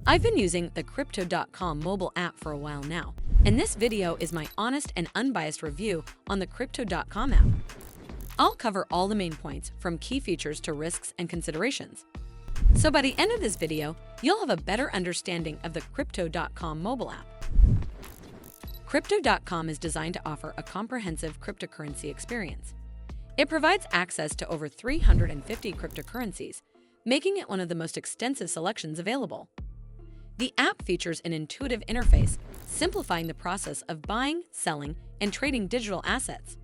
I've been using the Crypto.com mobile app for a while now, and this video is my honest and unbiased review on the Crypto.com app. I'll cover all the main points, from key features to risks and considerations. So by the end of this video, you'll have a better understanding of the Crypto.com mobile app. Crypto.com is designed to offer a comprehensive cryptocurrency experience. It provides access to over 350 cryptocurrencies, making it one of the most extensive selections available. The app features an intuitive interface, simplifying the process of buying, selling, and trading digital assets.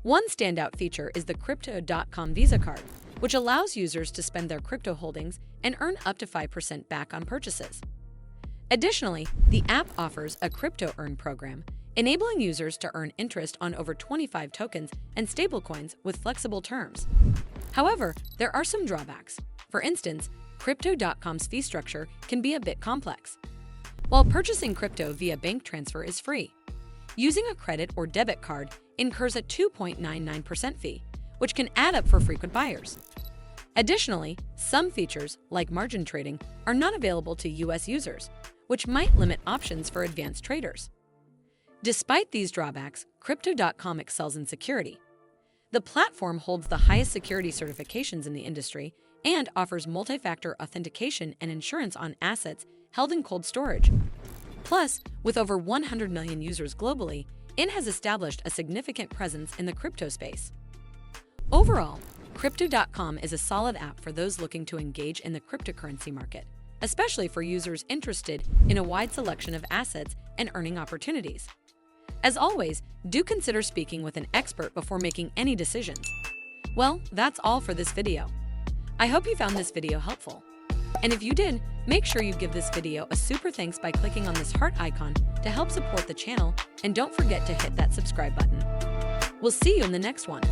One standout feature is the Crypto.com Visa card, which allows users to spend their crypto holdings and earn up to 5% back on purchases. Additionally, the app offers a Crypto Earn program, enabling users to earn interest on over 25 tokens and stablecoins with flexible terms. However, there are some drawbacks. For instance, Crypto.com's fee structure can be a bit complex. While purchasing crypto via bank transfer is free, using a credit or debit card incurs a 2.99% fee, which can add up for frequent buyers. Additionally, some features, like margin trading, are not available to US users, which might limit options for advanced traders. Despite these drawbacks, Crypto.com excels in security. The platform holds the highest security certifications in the industry and offers multi-factor authentication and insurance on assets held in cold storage. Plus, with over 100 million users globally, it has established a significant presence in the crypto space. Overall, Crypto.com is a solid app for those looking to engage in the cryptocurrency market, especially for users interested in a wide selection of assets and earning opportunities. As always, do consider speaking with an expert before making any decisions. Well, that's all for this video. I hope you found this video helpful. And if you did, make sure you give this video a super thanks by clicking on this heart icon to help support the channel, and don't forget to hit that subscribe button. We'll see you in the next one.